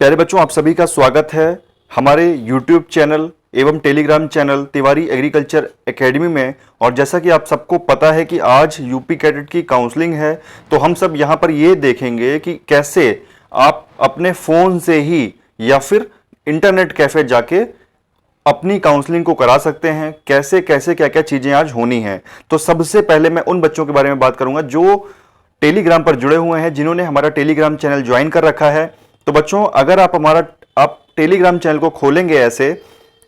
प्यारे बच्चों, आप सभी का स्वागत है हमारे YouTube चैनल एवं Telegram channel Tiwari agriculture academy में। और जैसा कि आप सबको पता है कि आज यूपी कैडेट की काउंसलिंग है, तो हम सब यहाँ पर ये देखेंगे कि कैसे आप अपने फ़ोन से ही या फिर इंटरनेट कैफ़े जाके अपनी काउंसलिंग को करा सकते हैं। कैसे कैसे क्या क्या चीज़ें आज होनी हैं। तो सबसे पहले मैं उन बच्चों के बारे में बात करूंगा जो टेलीग्राम पर जुड़े हुए हैं, जिन्होंने हमारा टेलीग्राम चैनल ज्वाइन कर रखा है। तो बच्चों, अगर आप टेलीग्राम चैनल को खोलेंगे ऐसे,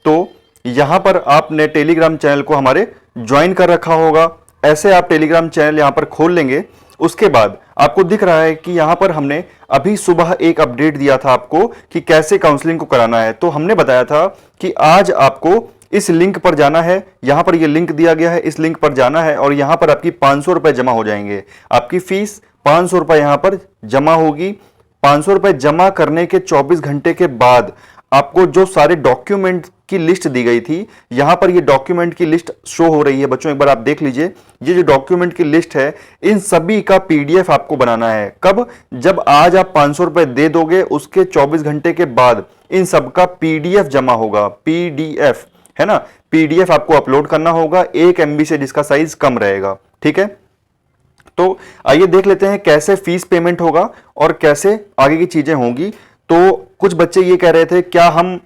तो यहां पर आपने टेलीग्राम चैनल को हमारे ज्वाइन कर रखा होगा। ऐसे आप टेलीग्राम चैनल यहां पर खोल लेंगे। उसके बाद आपको दिख रहा है कि यहां पर हमने अभी सुबह एक अपडेट दिया था आपको कि कैसे काउंसलिंग को कराना है। तो हमने बताया था कि आज आपको इस लिंक पर जाना है। यहां पर यह लिंक दिया गया है, इस लिंक पर जाना है और यहां पर आपकी 500 रुपए जमा हो जाएंगे। आपकी फीस 500 रुपए यहां पर जमा होगी। 500 रुपए जमा करने के 24 घंटे के बाद आपको जो सारे डॉक्यूमेंट की लिस्ट दी गई थी, यहां पर ये डॉक्यूमेंट की लिस्ट शो हो रही है। बच्चों, एक बार आप देख लीजिए, ये जो डॉक्यूमेंट की लिस्ट है, इन सभी का पीडीएफ आपको बनाना है। कब? जब आज आप 500 रुपए दे दोगे, उसके 24 घंटे के बाद इन सब का पीडीएफ जमा होगा। पीडीएफ है ना, पीडीएफ आपको अपलोड करना होगा 1 MB से, जिसका साइज कम रहेगा। ठीक है, तो आइए देख लेते हैं कैसे फीस पेमेंट होगा और कैसे आगे की चीजें होंगी। तो कुछ बच्चे ये कह रहे थे, क्या हम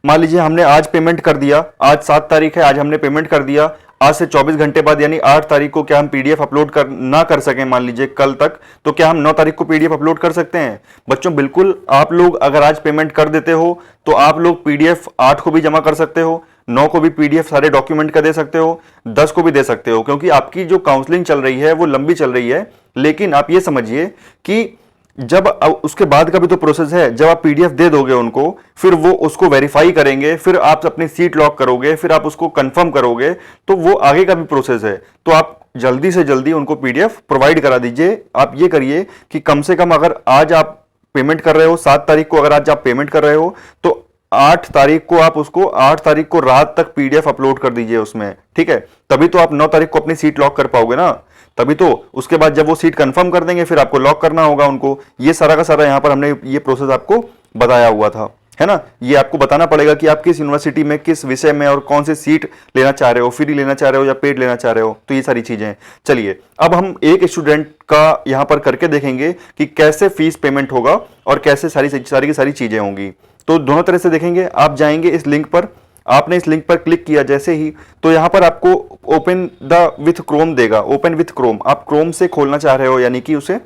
मान लीजिए हमने आज पेमेंट कर दिया, आज 7 तारीख है, आज हमने पेमेंट कर दिया, आज से 24 घंटे बाद यानी 8 तारीख को क्या हम पीडीएफ अपलोड ना कर सकें, मान लीजिए कल तक, तो क्या हम 9 तारीख को पीडीएफ अपलोड कर सकते हैं? बच्चों बिल्कुल, आप लोग अगर आज पेमेंट कर देते हो तो आप लोग पीडीएफ 8 को भी जमा कर सकते हो, 9 को भी पीडीएफ सारे डॉक्यूमेंट का दे सकते हो, 10 को भी दे सकते हो, क्योंकि आपकी जो काउंसलिंग चल रही है वो लंबी चल रही है। लेकिन आप ये समझिए कि जब उसके बाद का भी तो प्रोसेस है। जब आप पीडीएफ दे दोगे उनको, फिर वो उसको वेरीफाई करेंगे, फिर आप अपनी सीट लॉक करोगे, फिर आप उसको कंफर्म करोगे, तो वो आगे का भी प्रोसेस है। तो आप जल्दी से जल्दी उनको पीडीएफ प्रोवाइड करा दीजिए। आप ये करिए कि कम से कम अगर आज आप पेमेंट कर रहे हो, 7 तारीख को अगर आज आप पेमेंट कर रहे हो, तो 8 तारीख को आप उसको 8 तारीख को रात तक पीडीएफ अपलोड कर दीजिए उसमें। ठीक है, तभी तो आप 9 तारीख को अपनी सीट लॉक कर पाओगे ना। तभी तो उसके बाद जब वो सीट कंफर्म कर देंगे, फिर आपको लॉक करना होगा उनको। ये सारा का सारा यहां पर हमने ये प्रोसेस आपको बताया हुआ था, है ना। ये आपको बताना पड़ेगा कि आप किस यूनिवर्सिटी में, किस विषय में और कौन सी सीट लेना चाह रहे हो, फ्री लेना चाह रहे हो या पेड लेना चाह रहे हो। तो ये सारी चीजें। चलिए, अब हम एक स्टूडेंट का यहां पर करके देखेंगे कि कैसे फीस पेमेंट होगा और कैसे सारी की सारी चीजें होंगी। तो दोनों तरह से देखेंगे। आप जाएंगे इस लिंक पर, आपने इस लिंक पर क्लिक किया जैसे ही, तो यहां पर आपको ओपन द विथ क्रोम देगा। ओपन विथ क्रोम, आप क्रोम से खोलना चाह रहे हो, यानी कि उसे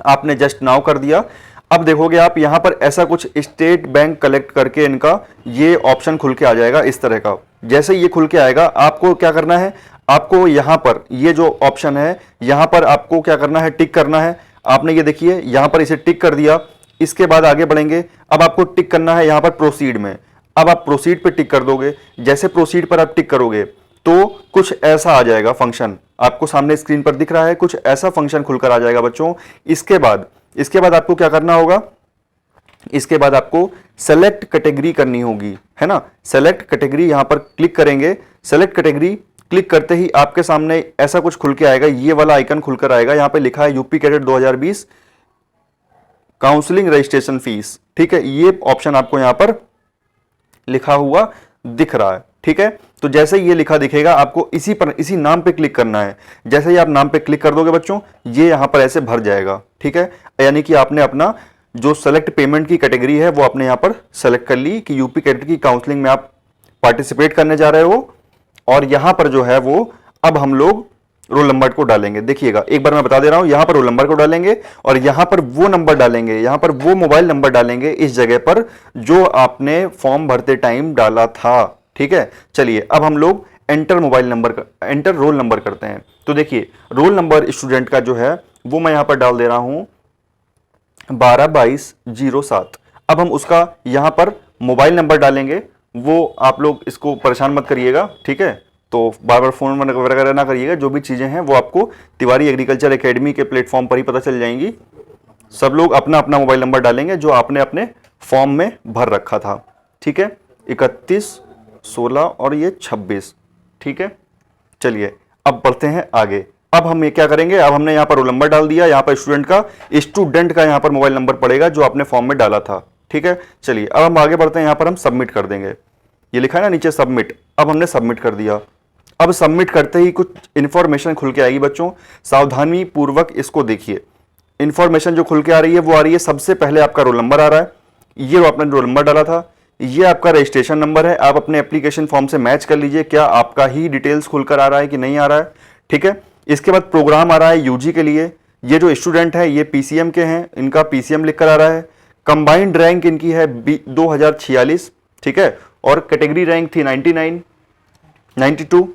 आपने जस्ट नाउ कर दिया। अब देखोगे आप यहां पर ऐसा कुछ स्टेट बैंक कलेक्ट करके इनका ये ऑप्शन खुल के आ जाएगा इस तरह का। जैसे ये खुल के आएगा, आपको क्या करना है, आपको यहां पर ये जो ऑप्शन है, यहां पर आपको क्या करना है, टिक करना है। आपने ये देखिए यहां पर इसे टिक कर दिया। इसके बाद आगे बढ़ेंगे। अब आपको टिक करना है यहां पर प्रोसीड में। अब आप प्रोसीड पे टिक कर दोगे। जैसे प्रोसीड पर आप टिक करोगे तो कुछ ऐसा आ जाएगा फंक्शन, आपको सामने स्क्रीन पर दिख रहा है, कुछ ऐसा फंक्शन खुलकर आ जाएगा बच्चों। इसके बाद आपको क्या करना होगा, इसके बाद आपको सेलेक्ट कैटेगरी करनी होगी, है ना। सेलेक्ट कैटेगरी यहां पर क्लिक करेंगे। सेलेक्ट कैटेगरी क्लिक करते ही आपके सामने ऐसा कुछ खुल के आएगा, ये वाला आइकन खुलकर आएगा। यहां पे लिखा है UP cadet 2020 counselling registration fees. ठीक है, ये ऑप्शन आपको यहां पर लिखा हुआ दिख रहा है। ठीक है, तो जैसे ये लिखा दिखेगा, आपको इसी नाम पे क्लिक करना है। जैसे ही आप नाम पे क्लिक कर दोगे बच्चों, ये यहां पर ऐसे भर जाएगा। ठीक है, यानी कि आपने अपना जो सेलेक्ट पेमेंट की कैटेगरी है वो आपने यहां पर सेलेक्ट कर ली कि यूपी कैडेट की काउंसलिंग में आप पार्टिसिपेट करने जा रहे हो। और यहां पर जो है वो अब हम लोग रोल नंबर को डालेंगे। देखिएगा, एक बार मैं बता दे रहा हूं, यहां पर रोल नंबर को डालेंगे और यहां पर वो नंबर डालेंगे, यहां पर वो मोबाइल नंबर डालेंगे इस जगह पर जो आपने फॉर्म भरते टाइम डाला था। ठीक है, चलिए अब हम लोग एंटर रोल नंबर करते हैं। तो देखिए, रोल नंबर स्टूडेंट का जो है वो मैं यहां पर डाल दे रहा हूं 122207। अब हम उसका यहां पर मोबाइल नंबर डालेंगे। वो आप लोग इसको परेशान मत करिएगा, ठीक है। तो बार बार फोन वगैरह ना करिएगा। जो भी चीजें हैं वो आपको तिवारी एग्रीकल्चर एकेडमी के प्लेटफॉर्म पर ही पता चल जाएंगी। सब लोग अपना अपना मोबाइल नंबर डालेंगे जो आपने अपने फॉर्म में भर रखा था। ठीक है, 31, 16 और ये 26। ठीक है, चलिए अब बढ़ते हैं आगे। अब हम ये क्या करेंगे, अब हमने यहाँ पर रोल नंबर डाल दिया, यहाँ पर स्टूडेंट का यहाँ पर मोबाइल नंबर पड़ेगा जो आपने फॉर्म में डाला था। ठीक है, चलिए अब हम आगे बढ़ते हैं। यहाँ पर हम सबमिट कर देंगे, ये लिखा है ना नीचे सबमिट, अब हमने सबमिट कर दिया। अब सबमिट करते ही कुछ इन्फॉर्मेशन खुल के आएगी बच्चों, सावधानी पूर्वक इसको देखिए। इन्फॉर्मेशन जो खुल के आ रही है वो आ रही है, सबसे पहले आपका रोल नंबर आ रहा है, ये आपने रोल नंबर डाला था, ये आपका रजिस्ट्रेशन नंबर है। आप अपने एप्लीकेशन फॉर्म से मैच कर लीजिए क्या आपका ही डिटेल्स खुलकर आ रहा है कि नहीं आ रहा है, ठीक है। इसके बाद प्रोग्राम आ रहा है यूजी के लिए, ये जो स्टूडेंट है ये पीसीएम के हैं, इनका पीसीएम लिख कर आ रहा है। कंबाइंड रैंक इनकी है 2046, ठीक है, और कैटेगरी रैंक थी 99, 92,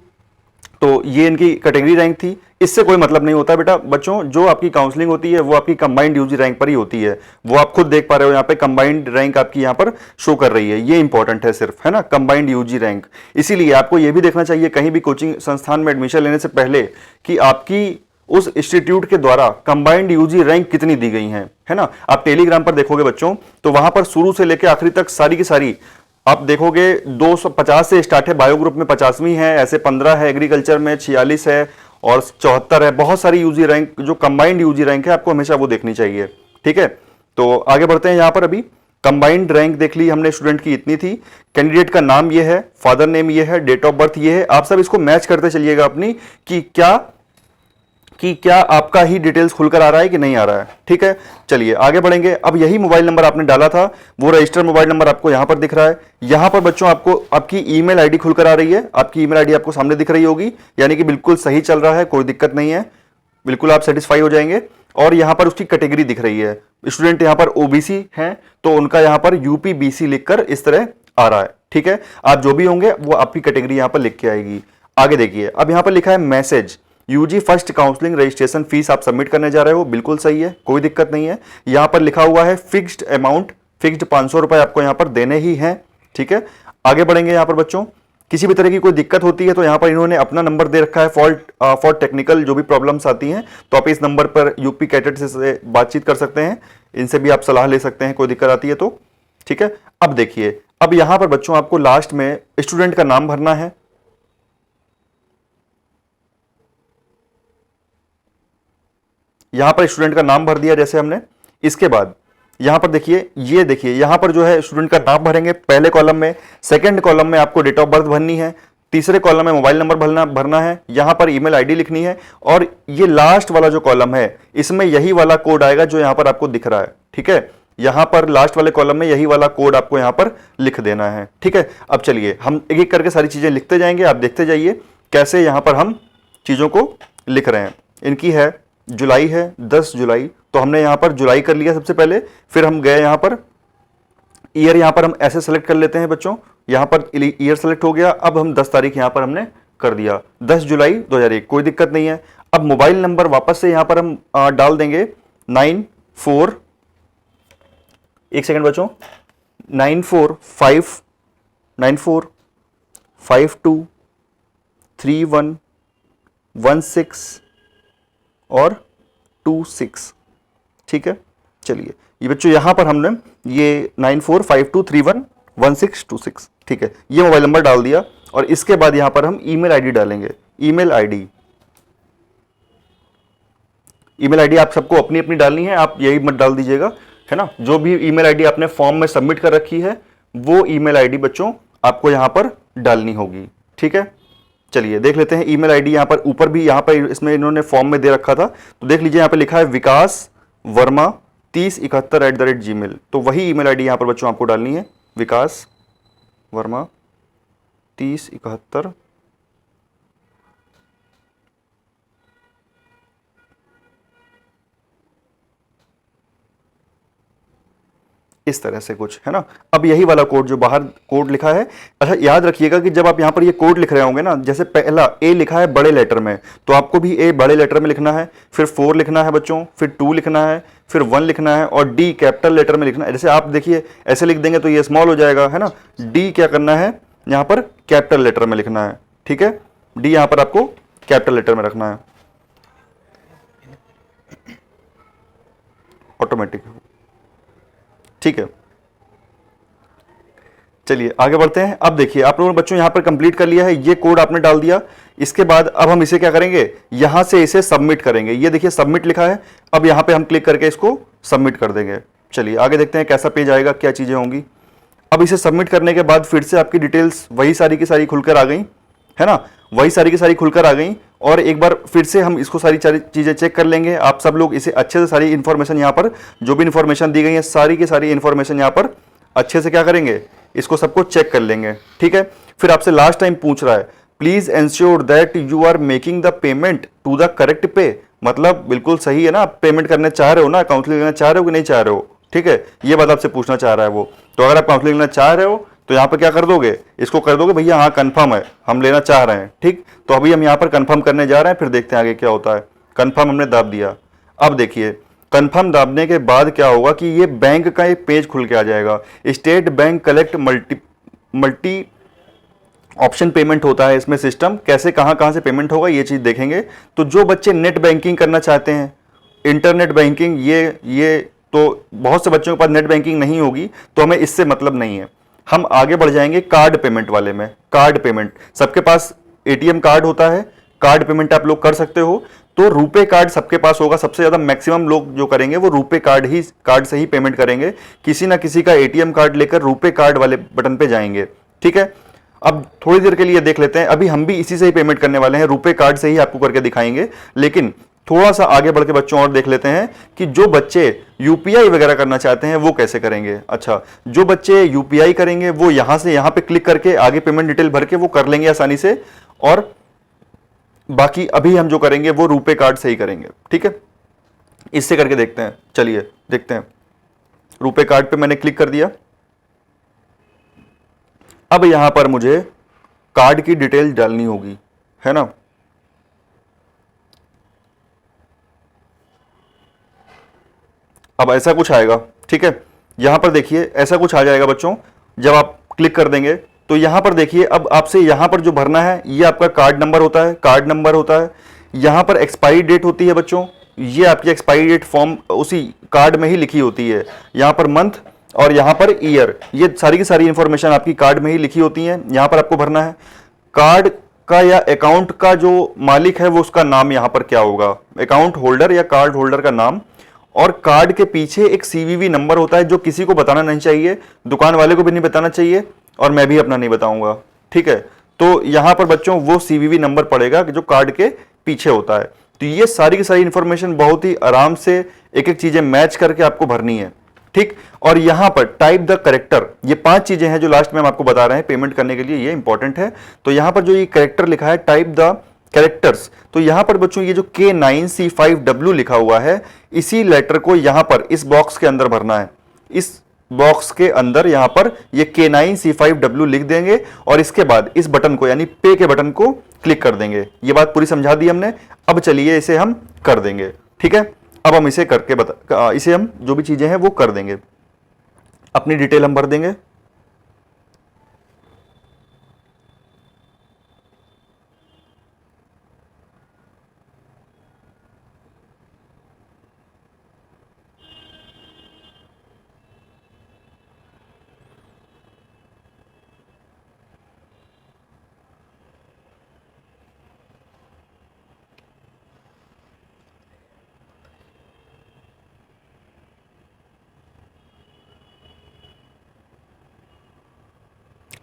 तो ये इनकी कैटेगरी रैंक थी। इससे कोई मतलब नहीं होता बेटा बच्चों, जो आपकी काउंसलिंग होती है वो आपकी कंबाइंड यूजी रैंक पर ही होती है, वो आप खुद देख पा रहे हो यहाँ पे कंबाइंड रैंक आपकी यहाँ पर शो कर रही है, ये इंपॉर्टेंट है सिर्फ, है ना, कंबाइंड यूजी रैंक। इसीलिए आपको ये भी देखना चाहिए कहीं भी कोचिंग संस्थान में एडमिशन लेने से पहले कि आपकी उस इंस्टीट्यूट के द्वारा कंबाइंड यूजी रैंक कितनी दी गई है ना। आप टेलीग्राम पर देखोगे बच्चों तो वहां पर शुरू से लेकर आखिरी तक सारी की सारी आप देखोगे 250 से स्टार्ट है, बायो ग्रुप में 50वीं है, ऐसे 15 है, एग्रीकल्चर में 46 है और 74 है, बहुत सारी यूजी रैंक जो कंबाइंड यूजी रैंक है आपको हमेशा वो देखनी चाहिए, ठीक है। तो आगे बढ़ते हैं। यहाँ पर अभी कंबाइंड रैंक देख ली हमने, स्टूडेंट की इतनी थी, कैंडिडेट का नाम ये है, फादर नेम ये है, डेट ऑफ बर्थ ये है। आप सब इसको मैच करते चलिएगा अपनी कि क्या आपका ही डिटेल्स खुलकर आ रहा है कि नहीं आ रहा है, ठीक है। चलिए आगे बढ़ेंगे। अब यही मोबाइल नंबर आपने डाला था, वो रजिस्टर्ड मोबाइल नंबर आपको यहां पर दिख रहा है। यहां पर बच्चों आपको आपकी ईमेल आईडी खुलकर आ रही है, आपकी ईमेल आईडी आपको सामने दिख रही होगी, यानी कि बिल्कुल सही चल रहा है, कोई दिक्कत नहीं है, बिल्कुल आप सेटिस्फाई हो जाएंगे। और यहां पर उसकी कैटेगरी दिख रही है, स्टूडेंट यहां पर ओबीसी है तो उनका यहां पर यूपी बीसी लिखकर इस तरह आ रहा है, ठीक है। आप जो भी होंगे वो आपकी कैटेगरी यहां पर लिख के आएगी। आगे देखिए, अब यहां पर लिखा है message, UG first counselling registration fees आप सबमिट करने जा रहे हो, बिल्कुल सही है, कोई दिक्कत नहीं है। यहां पर लिखा हुआ है फिक्स्ड अमाउंट, फिक्स्ड 500 रुपए आपको यहां पर देने ही हैं, ठीक है। आगे बढ़ेंगे। यहां पर बच्चों किसी भी तरह की कोई दिक्कत होती है तो यहां पर इन्होंने अपना नंबर दे रखा है, फॉर टेक्निकल जो भी प्रॉब्लम्स आती हैं तो आप इस नंबर पर यूपी कैडेट से बातचीत कर सकते हैं, इनसे भी आप सलाह ले सकते हैं कोई दिक्कत आती है तो, ठीक है। अब देखिए, अब यहां पर बच्चों आपको लास्ट में स्टूडेंट का नाम भरना है, यहां पर स्टूडेंट का नाम भर दिया जैसे हमने। इसके बाद यहां पर देखिए, ये देखिए यहां पर जो है स्टूडेंट का नाम भरेंगे पहले कॉलम में, सेकंड कॉलम में आपको डेट ऑफ बर्थ भरनी है, तीसरे कॉलम में मोबाइल नंबर भरना है, यहां पर ईमेल आईडी लिखनी है, और ये लास्ट वाला जो कॉलम है इसमें यही वाला कोड आएगा जो यहां पर आपको दिख रहा है, ठीक है। यहां पर लास्ट वाले कॉलम में यही वाला कोड आपको यहां पर लिख देना है, ठीक है। अब चलिए हम एक एक करके सारी चीजें लिखते जाएंगे, आप देखते जाइए कैसे यहां पर हम चीजों को लिख रहे हैं। इनकी है जुलाई है 10 जुलाई, तो हमने यहां पर जुलाई कर लिया सबसे पहले, फिर हम गए यहां पर ईयर, यहां पर हम ऐसे सेलेक्ट कर लेते हैं बच्चों, यहां पर ईयर सेलेक्ट हो गया। अब हम 10 तारीख यहां पर हमने कर दिया 10 जुलाई 2001, कोई दिक्कत नहीं है। अब मोबाइल नंबर वापस से यहां पर हम डाल देंगे 94, एक सेकंड बच्चों, 94523116 और 26, ठीक है। चलिए ये बच्चों यहां पर हमने ये 9452311626, ठीक है, ये मोबाइल नंबर डाल दिया। और इसके बाद यहां पर हम ईमेल आईडी डालेंगे, ईमेल आईडी आप सबको अपनी अपनी डालनी है, आप यही मत डाल दीजिएगा, है ना। जो भी ईमेल आईडी आपने फॉर्म में सबमिट कर रखी है वो ईमेल आईडी बच्चों आपको यहां पर डालनी होगी, ठीक है। चलिए देख लेते हैं ईमेल आईडी, यहां पर ऊपर भी यहां पर इसमें इन्होंने फॉर्म में दे रखा था, तो देख लीजिए यहां पर लिखा है विकास वर्मा 3071@gmail, तो वही ईमेल आईडी यहां पर बच्चों आपको डालनी है, विकास वर्मा 3071। इस तरह से कुछ है ना। अब यही वाला कोड जो बाहर कोड लिखा है, अच्छा याद रखिएगा कि जब आप यहां पर ये कोड लिख रहे होंगे ना, जैसे पहला ए लिखा है बड़े लेटर में, तो आपको भी ए बड़े लेटर में लिखना है, फिर 4 लिखना है बच्चों, फिर 2 लिखना है, फिर 1 लिखना है, और डी कैपिटल लेटर में लिखना है। जैसे आप देखिए ऐसे लिख देंगे तो ये स्मॉल हो जाएगा, है ना। डी क्या करना है, यहां पर कैपिटल लेटर में लिखना है, ठीक है। डी यहां पर आपको कैपिटल लेटर में रखना है, ऑटोमेटिक, ठीक है। चलिए आगे बढ़ते हैं। अब देखिए आप लोगों ने बच्चों यहां पर कंप्लीट कर लिया है, ये कोड आपने डाल दिया। इसके बाद अब हम इसे क्या करेंगे, यहां से इसे सबमिट करेंगे। ये देखिए सबमिट लिखा है, अब यहां पे हम क्लिक करके इसको सबमिट कर देंगे, चलिए आगे देखते हैं कैसा पेज आएगा, क्या चीज़ें होंगी। अब इसे सबमिट करने के बाद फिर से आपकी डिटेल्स वही सारी की सारी खुलकर आ गई, है ना, वही सारी की सारी खुलकर आ गई। और एक बार फिर से हम इसको सारी चीज़ें चेक कर लेंगे। आप सब लोग इसे अच्छे से सारी इन्फॉर्मेशन यहाँ पर जो भी इन्फॉर्मेशन दी गई है सारी की सारी इन्फॉर्मेशन यहाँ पर अच्छे से क्या करेंगे, इसको सबको चेक कर लेंगे, ठीक है। फिर आपसे लास्ट टाइम पूछ रहा है please ensure that you are making the payment to the correct pay, मतलब बिल्कुल सही है ना, आप पेमेंट करने चाह रहे हो ना, काउंसलिंग लेना चाह रहे हो कि नहीं चाह रहे हो, ठीक है, ये बात आपसे पूछना चाह रहा है वो। तो अगर आप काउंसलिंग लेना चाह रहे हो तो यहाँ पर क्या कर दोगे, इसको कर दोगे भैया हाँ कंफर्म है हम लेना चाह रहे हैं, ठीक। तो अभी हम यहाँ पर कंफर्म करने जा रहे हैं, फिर देखते हैं आगे क्या होता है। कंफर्म हमने दाब दिया। अब देखिए कंफर्म दाबने के बाद क्या होगा कि ये बैंक का एक पेज खुल के आ जाएगा। State bank collect multi option payment होता है इसमें सिस्टम, कैसे कहाँ से पेमेंट होगा ये चीज़ देखेंगे। तो जो बच्चे नेट बैंकिंग करना चाहते हैं, इंटरनेट बैंकिंग, ये तो बहुत से बच्चों के पास नेट बैंकिंग नहीं होगी तो हमें इससे मतलब नहीं है। हम आगे बढ़ जाएंगे कार्ड पेमेंट वाले में। कार्ड पेमेंट सबके पास एटीएम कार्ड होता है, कार्ड पेमेंट आप लोग कर सकते हो। तो रुपे कार्ड सबके पास होगा, सबसे ज़्यादा मैक्सिमम लोग जो करेंगे वो रुपे कार्ड से ही पेमेंट करेंगे। किसी ना किसी का एटीएम कार्ड लेकर रुपे कार्ड वाले बटन पे जाएंगे, ठीक है। अब थोड़ी देर के लिए देख लेते हैं, अभी हम भी इसी से ही पेमेंट करने वाले हैं, रुपे कार्ड से ही आपको करके दिखाएंगे। लेकिन थोड़ा सा आगे बढ़ के बच्चों और देख लेते हैं कि जो बच्चे यूपीआई वगैरह करना चाहते हैं वो कैसे करेंगे। अच्छा, जो बच्चे यूपीआई करेंगे वो यहां से यहां पे क्लिक करके आगे पेमेंट डिटेल भर के वो कर लेंगे आसानी से, और बाकी अभी हम जो करेंगे वो रुपे कार्ड से ही करेंगे, ठीक है। इससे करके देखते हैं, चलिए देखते हैं। रुपे कार्ड पे मैंने क्लिक कर दिया। अब यहां पर मुझे कार्ड की डिटेल डालनी होगी, है ना। अब ऐसा कुछ आएगा, ठीक है। यहां पर देखिए ऐसा कुछ आ जाएगा बच्चों, जब आप क्लिक कर देंगे तो यहां पर देखिए अब आपसे यहां पर जो भरना है ये आपका कार्ड नंबर होता है, कार्ड नंबर होता है। यहां पर एक्सपायरी डेट होती है बच्चों, ये आपकी एक्सपायरी डेट फॉर्म उसी कार्ड में ही लिखी होती है। यहां पर मंथ और यहां पर ईयर, ये सारी की सारी इंफॉर्मेशन आपकी कार्ड में ही लिखी होती है, यहां पर आपको भरना है। कार्ड का या अकाउंट का जो मालिक है वो उसका नाम यहां पर क्या होगा, अकाउंट होल्डर या कार्ड होल्डर का नाम। और कार्ड के पीछे एक सीवीवी नंबर होता है जो किसी को बताना नहीं चाहिए, दुकान वाले को भी नहीं बताना चाहिए और मैं भी अपना नहीं बताऊंगा, ठीक है। तो यहां पर बच्चों वो सीवीवी नंबर पड़ेगा जो कार्ड के पीछे होता है। तो ये सारी की सारी इंफॉर्मेशन बहुत ही आराम से एक एक चीजें मैच करके आपको भरनी है, ठीक। और यहां पर टाइप द करेक्टर, ये 5 चीजें हैं जो लास्ट में हम आपको बता रहे हैं पेमेंट करने के लिए, ये इंपॉर्टेंट है। तो यहां पर जो ये करेक्टर लिखा है टाइप द कैरेक्टर्स, तो यहां पर बच्चों ये जो K9C5W लिखा हुआ है इसी लेटर को यहां पर इस बॉक्स के अंदर भरना है। इस बॉक्स के अंदर यहां पर ये K9C5W लिख देंगे और इसके बाद इस बटन को यानी पे के बटन को क्लिक कर देंगे। ये बात पूरी समझा दी हमने। अब चलिए इसे हम कर देंगे, ठीक है। अब हम इसे करके इसे हम जो भी चीजें हैं वो कर देंगे, अपनी डिटेल हम भर देंगे।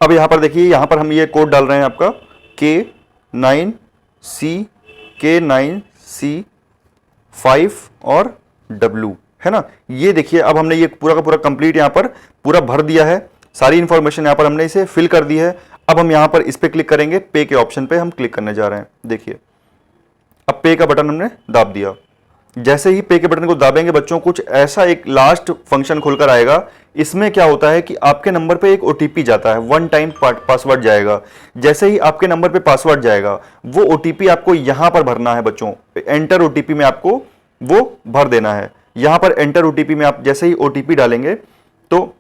अब यहां पर देखिए, यहां पर हम ये कोड डाल रहे हैं आपका K9C और W, है ना। ये देखिए अब हमने ये पूरा का पूरा कंप्लीट यहां पर पूरा भर दिया है, सारी इंफॉर्मेशन यहां पर हमने इसे फिल कर दी है। अब हम यहां पर इस पे क्लिक करेंगे, पे के ऑप्शन पे हम क्लिक करने जा रहे हैं। देखिए अब पे का बटन हमने दाब दिया। जैसे ही पे के बटन को दाबेंगे बच्चों कुछ ऐसा एक लास्ट फंक्शन खुलकर आएगा। इसमें क्या होता है कि आपके नंबर पे एक ओटीपी जाता है, 1 टाइम पासवर्ड जाएगा। जैसे ही आपके नंबर पे पासवर्ड जाएगा वो ओटीपी आपको यहां पर भरना है बच्चों, एंटर ओटीपी में आपको वो भर देना है। यहां पर एंटर ओटीपी में आप जैसे ही ओटीपी डालेंगे तो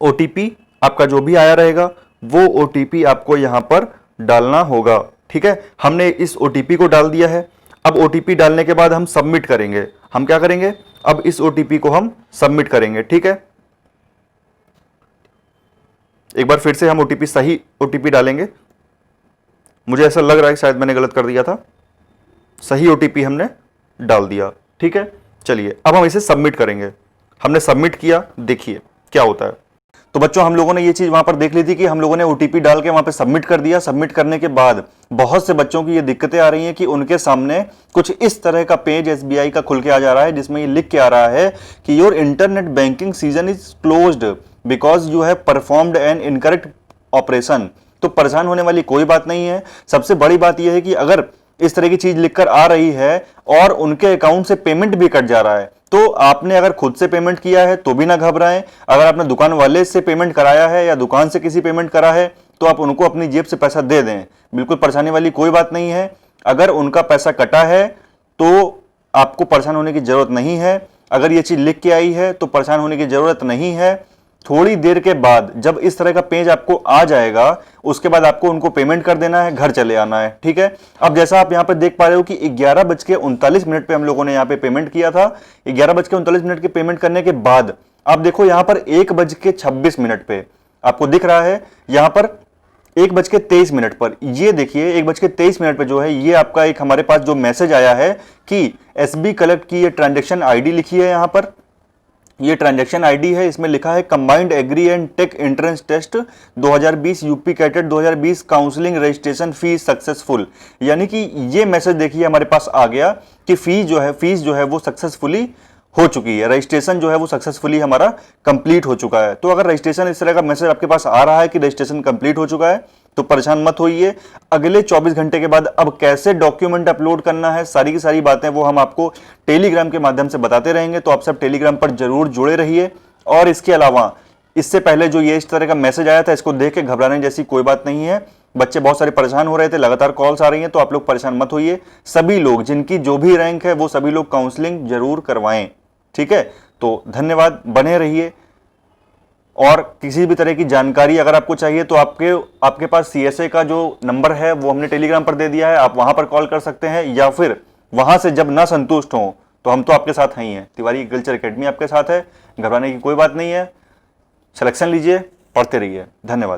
ओटीपी आपका जो भी आया रहेगा वो ओटीपी आपको यहां पर डालना होगा, ठीक है। हमने इस ओटीपी को डाल दिया है। अब ओटीपी डालने के बाद हम सबमिट करेंगे। हम क्या करेंगे, अब इस ओटीपी को हम सबमिट करेंगे, ठीक है। एक बार फिर से हम ओटीपी सही ओटीपी डालेंगे। मुझे ऐसा लग रहा है शायद मैंने गलत कर दिया था, सही ओटीपी हमने डाल दिया, ठीक है। चलिए अब हम इसे सबमिट करेंगे। हमने सबमिट किया, देखिए क्या होता है। तो बच्चों हम लोगों ने ये चीज वहां पर देख ली थी कि हम लोगों ने ओटीपी डाल के वहां पे सबमिट कर दिया। सबमिट करने के बाद बहुत से बच्चों की ये दिक्कतें आ रही हैं कि उनके सामने कुछ इस तरह का पेज एसबीआई का खुल के आ जा रहा है, जिसमें ये लिख के आ रहा है कि your internet banking season is closed because you have performed an incorrect operation. तो परेशान होने वाली कोई बात नहीं है। सबसे बड़ी बात यह है कि अगर इस तरह की चीज लिखकर आ रही है और उनके अकाउंट से पेमेंट भी कट जा रहा है, तो आपने अगर खुद से पेमेंट किया है तो भी ना घबराएं। अगर आपने दुकान वाले से पेमेंट कराया है या दुकान से किसी पेमेंट करा है तो आप उनको अपनी जेब से पैसा दे दें, बिल्कुल परेशानी वाली कोई बात नहीं है। अगर उनका पैसा कटा है तो आपको परेशान होने की जरूरत नहीं है। अगर ये चीज लिख के आई है तो परेशान होने की जरूरत नहीं है। थोड़ी देर के बाद जब इस तरह का पेज आपको आ जाएगा उसके बाद आपको उनको पेमेंट कर देना है, घर चले आना है, ठीक है। अब जैसा आप यहां पर देख पा रहे हो कि 11:39 पे हम लोगों ने यहां पे पेमेंट किया था। 11:39 के पेमेंट करने के बाद आप देखो यहां पर 1:26 पे आपको दिख रहा है, यहां पर 1:23 पर ये देखिए 1:23 पे जो है ये आपका एक हमारे पास जो मैसेज आया है कि एसबी कलेक्ट की ये ट्रांजेक्शन आईडी लिखी है। यहां पर ये ट्रांजैक्शन आईडी है, इसमें लिखा है combined agri and tech entrance test 2020 UP CATET 2020 counselling registration fees successful. यानी कि ये मैसेज देखिए हमारे पास आ गया कि फीस जो है वो सक्सेसफुली हो चुकी है, रजिस्ट्रेशन जो है वो सक्सेसफुली हमारा कंप्लीट हो चुका है। तो अगर रजिस्ट्रेशन इस तरह का मैसेज आपके पास आ रहा है कि रजिस्ट्रेशन कंप्लीट हो चुका है तो परेशान मत होइए। अगले 24 घंटे के बाद अब कैसे डॉक्यूमेंट अपलोड करना है, सारी की सारी बातें वो हम आपको टेलीग्राम के माध्यम से बताते रहेंगे। तो आप सब टेलीग्राम पर जरूर जुड़े रहिए। और इसके अलावा इससे पहले जो ये इस तरह का मैसेज आया था इसको देख के घबराने जैसी कोई बात नहीं है। बच्चे बहुत सारे परेशान हो रहे थे, लगातार कॉल्स आ रही हैं, तो आप लोग परेशान मत होइए। सभी लोग जिनकी जो भी रैंक है वो सभी लोग काउंसलिंग जरूर करवाएं, ठीक है। तो धन्यवाद, बने रहिए। और किसी भी तरह की जानकारी अगर आपको चाहिए तो आपके पास सीएसए का जो नंबर है वो हमने टेलीग्राम पर दे दिया है, आप वहां पर कॉल कर सकते हैं। या फिर वहां से जब ना संतुष्ट हो तो हम तो आपके साथ ही हैं, तिवारी एग्रीकल्चर एकेडमी आपके साथ है, घबराने की कोई बात नहीं है। सिलेक्शन लीजिए, पढ़ते रहिए। धन्यवाद।